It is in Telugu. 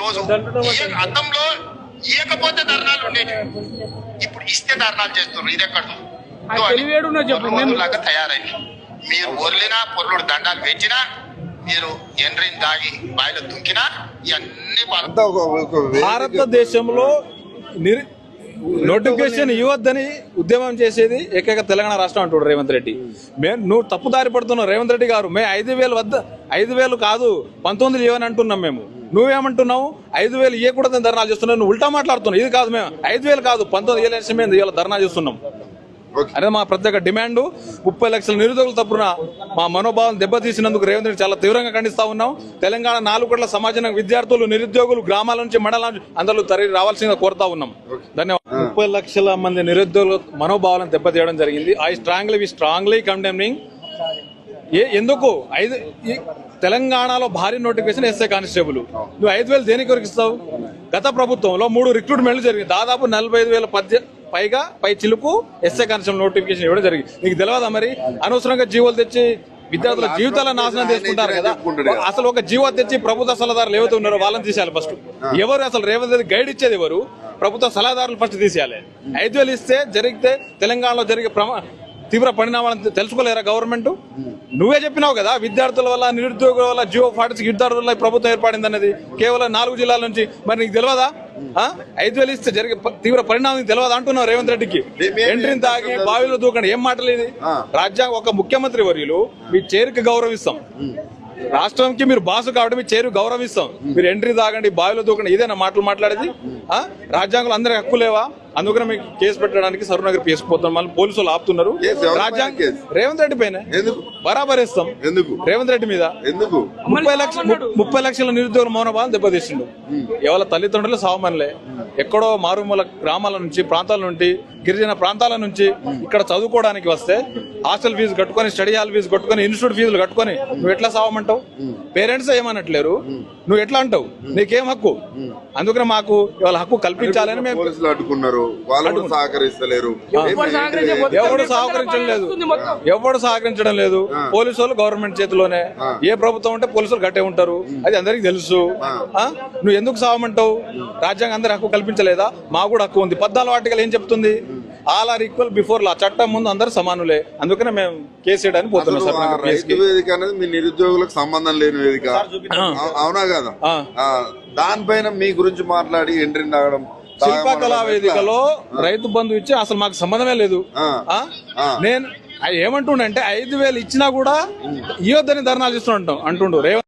రోజు గతంలో ఇయకపోతే ధర్నాలు ఉండేవి, ఇప్పుడు ఇస్తే ధర్నాలు చేస్తున్నారు. ఇది ఎక్కడ లాగా తయారైంది. మీరు ఒర్లినా పొర్లుడు దండాలు పెంచినా, మీరు ఎండ్రిని దాగి బాయిలో దుంకినా ఇవన్నీ భారతదేశంలో నోటిఫికేషన్ ఇవ్వద్దని ఉద్యమం చేసేది ఏకైక తెలంగాణ రాష్ట్రం అంటాడు రేవంత్ రెడ్డి. నువ్వు తప్పుదారి పడుతున్నావు రేవంత్ రెడ్డి గారు. మేము 5,000 వద్ద 5,000 కాదు 19 ఇవ్వని అంటున్నాం. మేము నువ్వేమంటున్నావు 5,000 ఇవ్వకూడదని ధర్నాలు చేస్తున్నావు. నువ్వు ఉల్టా మాట్లాడుతున్నావు. ఇది కాదు, మేము 5,000 కాదు 19 ఇవ్వలేసి మేము ఇవాళ ధర్నా చేస్తున్నాం. అదే మా ప్రత్యేక డిమాండ్. 30 లక్షల నిరుద్యోగుల తప్పున మా మనోభావం దెబ్బతీసినందుకు రేవంత్ రెడ్డి చాలా తీవ్రంగా ఖండిస్తా ఉన్నాం. తెలంగాణ 4 కోట్ల సమాజం విద్యార్థులు నిరుద్యోగులు గ్రామాల నుంచి మండలాల నుంచి అందరూ తరలి రావాల్సిందిగా కోరుతా ఉన్నాం. ధన్యవాదాలు. 30 లక్షల మంది నిరుద్యోగుల మనోభావాలను దెబ్బతీయడం జరిగింది. We strongly condemning. ఎందుకు తెలంగాణలో భారీ నోటిఫికేషన్ ఎస్ఐ కానిస్టేబుల్ నువ్వు 5,000 దేనికి వరకు ఇస్తావు? గత ప్రభుత్వంలో 3 రిక్రూట్మెంట్లు జరిగింది. దాదాపు 45,000 పై చిలుకు ఎస్ఐ కానిస్టేబుల్ నోటిఫికేషన్ ఇవ్వడం జరిగింది. నీకు తెలియదా? మరి అనవసరంగా జీవోలు తెచ్చి విద్యార్థుల జీవితాల నాశనం చేసుకుంటారు కదా. అసలు ఒక జీవో తెచ్చి ప్రభుత్వ సలహాదారులు ఏవైతే ఉన్నారో వాళ్ళని తీసేయాలి ఫస్ట్. ఎవరు అసలు రేవంత్ రెడ్డి గైడ్ ఇచ్చేది ఎవరు? ప్రభుత్వ సలహాదారులు ఫస్ట్ తీసేయాలి. 5,000 ఇస్తే జరిగితే తెలంగాణలో జరిగే తీవ్ర పరిణామాలను తెలుసుకోలేరా గవర్నమెంట్? నువ్వే చెప్పినావు కదా, విద్యార్థుల వల్ల నిరుద్యోగుల వల్ల జియో 46 విద్యార్థుల వల్ల ప్రభుత్వం ఏర్పడింది అన్నది కేవలం 4 జిల్లాల నుంచి. మరి నీకు తెలియదా? 5,000 ఇస్తే జరిగే తీవ్ర పరిణామం తెలియదు అంటున్నావు రేవంత్ రెడ్డికి. ఎంట్రీని తాగి బావిలో దూకండి. ఏం మాటలు ఇది? రాజ్యాంగం ఒక ముఖ్యమంత్రి వర్యులు మీ చేరుకి గౌరవిస్తాం. రాష్ట్రానికి మీరు బాసు కాబట్టి మీ చేరు గౌరవిస్తాం. మీరు ఎంట్రీ తాగండి బావిలో దూకండి ఇదేనా మాటలు మాట్లాడేది? రాజ్యాంగంలో అందరికి హక్కు లేవా? అందుకనే మీకు కేసు పెట్టడానికి సరూనగర్ తీసుకుపోతాం. మళ్ళీ పోలీసులు ఆపుతున్నారు. రాజ్యాంగం రేవంత్ రెడ్డి పైన బరాబర్ ఇస్తాం. రేవంత్ రెడ్డి మీద 30 లక్షల నిరుద్యోగుల మౌనభావం దెబ్బతీసిండు. ఎవరి తల్లిదండ్రులు సావమనిలే ఎక్కడో మారుమూల గ్రామాల నుంచి ప్రాంతాల నుండి గిరిజన ప్రాంతాల నుంచి ఇక్కడ చదువుకోవడానికి వస్తే హాస్టల్ ఫీజు కట్టుకొని స్టడీ హాల్ ఫీజు కట్టుకొని ఇన్స్టిట్యూట్ ఫీజులు కట్టుకొని నువ్వు ఎట్లా సావమంటావు? పేరెంట్స్ ఏమనట్లేరు, నువ్వు ఎట్లా అంటావు? నీకేం హక్కు? అందుకనే మాకు ఇవాళ హక్కు కల్పించాలని మేము ఎవరు సహకరించడం లేదు. పోలీసు వాళ్ళు గవర్నమెంట్ చేతిలోనే. ఏ ప్రభుత్వం ఉంటే పోలీసులు గట్టే ఉంటారు, అది అందరికి తెలుసు. నువ్వు ఎందుకు సావమంటావు? రాజ్యాంగం అందరి హక్కు కల్పించలేదా? మాకు కూడా హక్కు ఉంది. 14వ ఆర్టికల్ ఏం చెప్తుంది? All are equal before law. చట్టం ముందు అందరు సమానులే. అందుకనే మేము కేసు చేయడానికి పోతున్నాం సార్. వేదిక అనేది మీ నిరుద్యోగులకు సంబంధం లేని వేదిక, అవునా కదా? దానిపైన మీ గురించి మాట్లాడి ఎంట్రీ తాగడం. శిల్పకళా వేదికలో రైతు బంధు ఇచ్చి అసలు మాకు సంబంధమే లేదు. నేను ఏమంటుండే 5,000 ఇచ్చినా కూడా ఇవ్వద్దని ధర్నాలు చేస్తుంటాం అంటుండు రేవంత్.